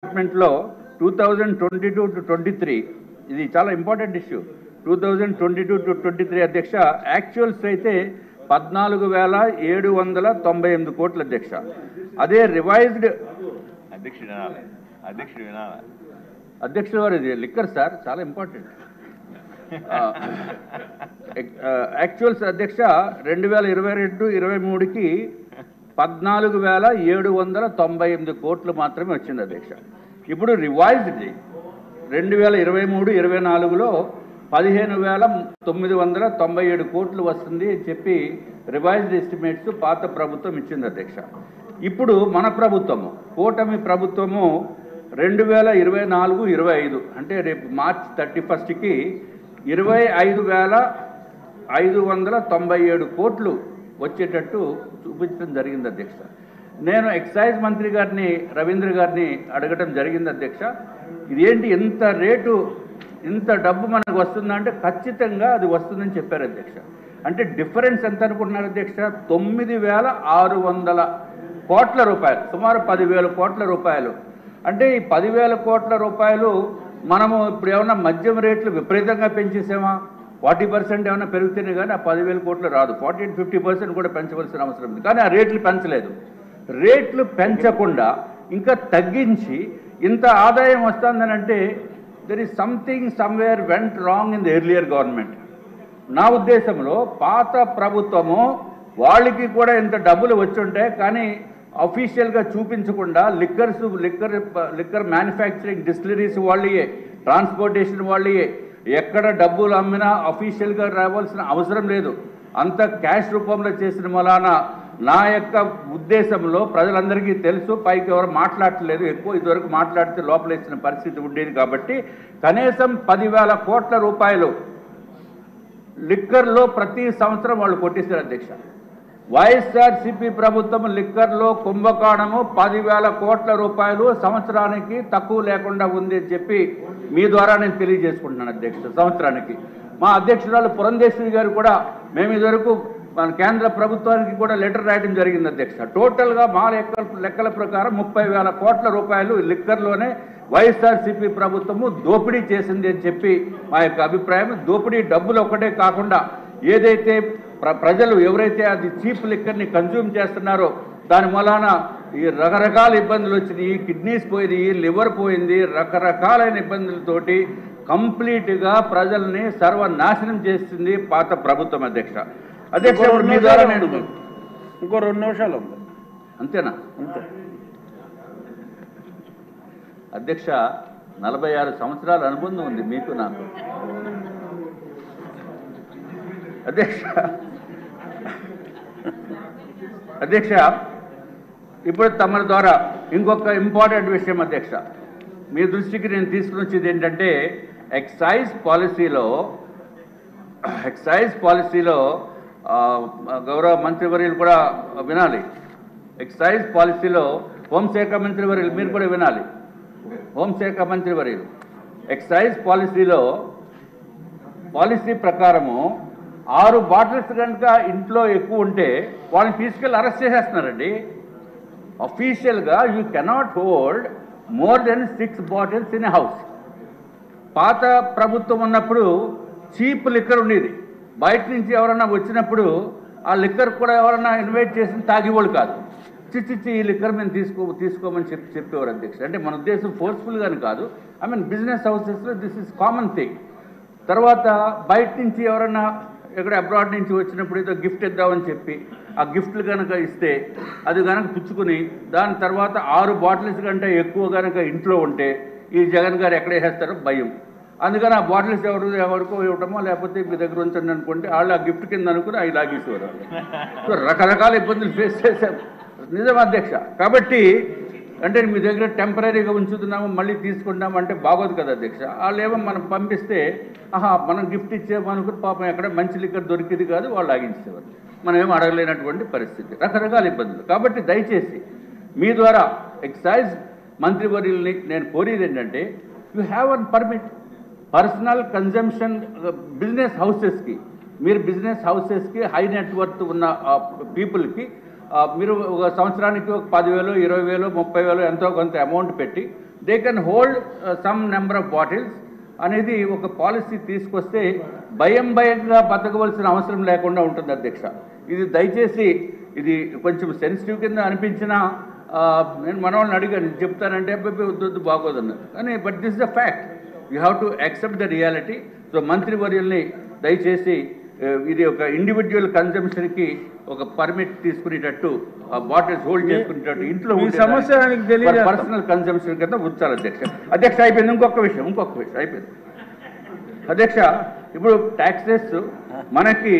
లో 2022 to 23 ఇది చాలా ఇంపార్టెంట్ ఇష్యూ. 2022 to 23 అధ్యక్ష యాక్చువల్స్ అయితే 14,798 కోట్ల అధ్యక్ష. అదే రివైజ్డ్ అధ్యక్షుడు వారు ఇది లిక్కర్ సార్ చాలా ఇంపార్టెంట్. యాక్చువల్స్ అధ్యక్ష 2022-23కి 14,798 కోట్లు మాత్రమే వచ్చింది అధ్యక్ష. ఇప్పుడు రివైజ్డ్ 2023-24లో 15,997 కోట్లు వస్తుంది అని చెప్పి రివైజ్డ్ ఎస్టిమేట్స్ పాత ప్రభుత్వం ఇచ్చింది అధ్యక్ష. ఇప్పుడు మన ప్రభుత్వము కూటమి ప్రభుత్వము 2024-25 అంటే రేపు మార్చ్ 31కి 25,597 కోట్లు వచ్చేటట్టు చూపించడం జరిగింది అధ్యక్ష. నేను ఎక్సైజ్ మంత్రి గారిని రవీంద్ర గారిని అడగటం జరిగింది అధ్యక్ష, ఇదేంటి ఎంత రేటు ఇంత డబ్బు మనకు వస్తుందంటే ఖచ్చితంగా అది వస్తుందని చెప్పారు అధ్యక్ష. అంటే డిఫరెన్స్ ఎంత అనుకుంటున్నారు అధ్యక్ష? 9,600 కోట్ల రూపాయలు, సుమారు 10,000 కోట్ల రూపాయలు. అంటే ఈ 10,000 కోట్ల రూపాయలు మనము ఇప్పుడు ఏమన్నా మద్యం రేట్లు విపరీతంగా పెంచేసామా? 40% ఏమైనా పెరుగుతేనే కానీ ఆ 10,000 కోట్లు రాదు. 40-50% కూడా పెంచవలసిన అవసరం ఉంది. కానీ ఆ రేట్లు పెంచలేదు. రేట్లు పెంచకుండా ఇంకా తగ్గించి ఇంత ఆదాయం వస్తుందని అంటే there is something somewhere went wrong in the earlier government. నా ఉద్దేశంలో పాత ప్రభుత్వము వాళ్ళకి కూడా ఇంత డబ్బులు వచ్చుంటాయి కానీ అఫీషియల్గా చూపించకుండా లిక్కర్ మ్యానుఫ్యాక్చరింగ్ డిస్టిలరీస్ వాళ్ళే, ట్రాన్స్పోర్టేషన్ వాళ్ళే, ఎక్కడ డబ్బులు అమ్మినా అఫీషియల్గా రావాల్సిన అవసరం లేదు. అంత క్యాష్ రూపంలో చేసిన వలన నా యొక్క ఉద్దేశంలో ప్రజలందరికీ తెలుసు, పైకి ఎవరు మాట్లాడట్లేదు, ఎక్కువ ఇదివరకు మాట్లాడితే లోపలేసిన పరిస్థితి ఉండేది. కాబట్టి కనీసం 10,000 కోట్ల రూపాయలు లిక్కర్లో ప్రతి సంవత్సరం వాళ్ళు కొట్టేశారు అధ్యక్ష. వైఎస్ఆర్సీపీ ప్రభుత్వం లిక్కర్లో కుంభకోణము 10,000 కోట్ల రూపాయలు సంవత్సరానికి తక్కువ లేకుండా ఉంది అని చెప్పి మీ ద్వారా నేను తెలియజేసుకుంటున్నాను అధ్యక్ష. సంవత్సరానికి మా అధ్యక్షురాలు పురంధేశ్వరి గారు కూడా మేము ఇదివరకు మన కేంద్ర ప్రభుత్వానికి కూడా లెటర్ రాయడం జరిగింది అధ్యక్ష. టోటల్గా మా లెక్కల ప్రకారం 30,000 కోట్ల రూపాయలు లిక్కర్లోనే వైఎస్ఆర్సీపీ ప్రభుత్వము దోపిడీ చేసింది అని చెప్పి మా యొక్క అభిప్రాయం. దోపిడీ డబ్బులు ఒక్కటే కాకుండా ఏదైతే ప్రజలు ఎవరైతే అది చీప్ లిక్కర్ని కన్జ్యూమ్ చేస్తున్నారో దాని మూలాన ఈ రకరకాల ఇబ్బందులు వచ్చినాయి, ఈ కిడ్నీస్ పోయింది, ఈ లివర్ పోయింది, రకరకాలైన ఇబ్బందులతోటి కంప్లీట్గా ప్రజల్ని సర్వనాశనం చేస్తుంది పాత ప్రభుత్వం అధ్యక్ష. అధ్యక్ష మీ ద్వారా నేను ఇంకో 2 నిమిషాలు ఉంది అంతేనా? అంతే అధ్యక్ష 46 సంవత్సరాల అనుబంధం ఉంది మీకు నాకు అధ్యక్ష. ఇప్పుడు తమ ద్వారా ఇంకొక ఇంపార్టెంట్ విషయం అధ్యక్ష మీ దృష్టికి నేను తీసుకుని వచ్చేది ఏంటంటే ఎక్సైజ్ పాలసీలో గౌరవ మంత్రివర్యులు కూడా వినాలి. ఎక్సైజ్ పాలసీలో హోంశాఖ మంత్రివర్యులు మీరు కూడా వినాలి. హోంశాఖ మంత్రివర్యులు ఎక్సైజ్ పాలసీ ప్రకారము 6 బాటిల్స్ కనుక ఇంట్లో ఎక్కువ ఉంటే వాళ్ళని తీసుకెళ్ళి అరెస్ట్ చేసేస్తున్నారండి. అఫీషియల్గా you cannot hold more than 6 bottles in a house. పాత ప్రభుత్వం ఉన్నప్పుడు చీప్ లిక్కర్ ఉండేది. బయట నుంచి ఎవరన్నా వచ్చినప్పుడు ఆ లిక్కర్ కూడా ఎవరన్నా ఇన్వైట్ చేసి తాగేవాళ్ళు కాదు. చిచ్చిచ్చి ఈ లిక్కర్ మేము తీసుకోమని చెప్పేవారు అధ్యక్ష. అంటే మన ఉద్దేశం ఫోర్స్ఫుల్గాని కాదు. ఐ మీన్ బిజినెస్ హౌసెస్లో దిస్ ఇస్ కామన్ థింగ్. తర్వాత బయట నుంచి ఎవరన్నా ఎక్కడ అబ్రాడ్ నుంచి వచ్చినప్పుడు ఏదో గిఫ్ట్ ఇద్దామని చెప్పి ఆ గిఫ్ట్లు కనుక ఇస్తే అది కనుక పుచ్చుకుని దాని తర్వాత 6 బాటిల్స్ కంటే ఎక్కువ కనుక ఇంట్లో ఉంటే ఈ జగన్ గారు ఎక్కడ వేసేస్తారో భయం. అందుకని ఆ బాటిల్స్ ఎవరికో ఇవ్వటమో లేకపోతే మీ దగ్గర ఉంచండి అనుకుంటే వాళ్ళు ఆ గిఫ్ట్ కింద అనుకుని అవి లాగేసేవారు. సో రకరకాల ఇబ్బందులు ఫేస్ చేశారు నిజం అధ్యక్ష. కాబట్టి అంటే మీ దగ్గర టెంపరీగా ఉంచుతున్నాము మళ్ళీ తీసుకుంటాము అంటే బాగోదు కదా అధ్యక్ష. వాళ్ళు ఏమో మనం పంపిస్తే మనం గిఫ్ట్ ఇచ్చేమనుకుని పాపం ఎక్కడ మంచి లిక్కర్ దొరికేది కాదు, వాళ్ళు ఆగించేవారు. మనం ఏమో అడగలేనటువంటి పరిస్థితి, రకరకాల ఇబ్బందులు. కాబట్టి దయచేసి మీ ద్వారా ఎక్సైజ్ మంత్రివర్యుల్ని నేను కోరేది ఏంటంటే you have one permit personal consumption business హౌసెస్కి, మీరు బిజినెస్ హౌసెస్కి హై నెట్వర్త్ ఉన్న పీపుల్కి మీరు ఒక సంవత్సరానికి ఒక 10,000, 20,000, 30,000 ఎంతో కొంత అమౌంట్ పెట్టి they can hold some number of bottles అనేది ఒక పాలసీ తీసుకొస్తే భయంగా బతకవలసిన అవసరం లేకుండా ఉంటుంది అధ్యక్ష. ఇది దయచేసి ఇది కొంచెం సెన్సిటివ్ కింద అనిపించిన నేను మన వాళ్ళని అడిగాను, చెప్తానంటే వద్దు బాగోదన్నారు. కానీ but this the fact, you have to accept the reality. So మంత్రివర్యుల్ని దయచేసి ఇది ఒక ఇండివిజువల్ కన్జంప్షన్కి ఒక పర్మిట్ తీసుకునేటట్టు, బాటిల్స్ హోల్డ్ చేసుకునేటట్టు ఇంట్లో సమస్య పర్సనల్ కన్జంప్షన్ కింద ఉంచాలి అధ్యక్ష. అధ్యక్ష అయిపోయింది. ఇంకొక విషయం అయిపోయింది అధ్యక్ష. ఇప్పుడు ట్యాక్సెస్ మనకి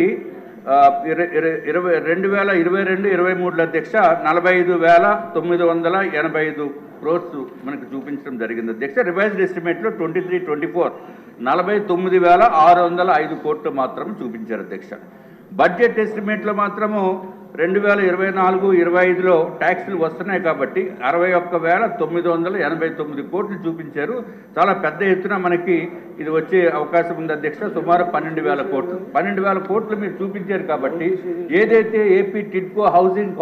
2022-23 అధ్యక్ష 45,985 crores మనకు చూపించడం జరిగింది అధ్యక్ష. రివైజ్డ్ ఎస్టిమేట్లో 23-24 49,605 కోట్లు మాత్రం చూపించారు అధ్యక్ష. బడ్జెట్ ఎస్టిమేట్లో మాత్రము 2024-25లో ట్యాక్సులు వస్తున్నాయి కాబట్టి 61,989 కోట్లు చూపించారు. చాలా పెద్ద ఎత్తున మనకి ఇది వచ్చే అవకాశం ఉంది అధ్యక్ష. సుమారు 12,000 కోట్లు మీరు చూపించారు కాబట్టి ఏదైతే ఏపీ టిడ్కో హౌసింగ్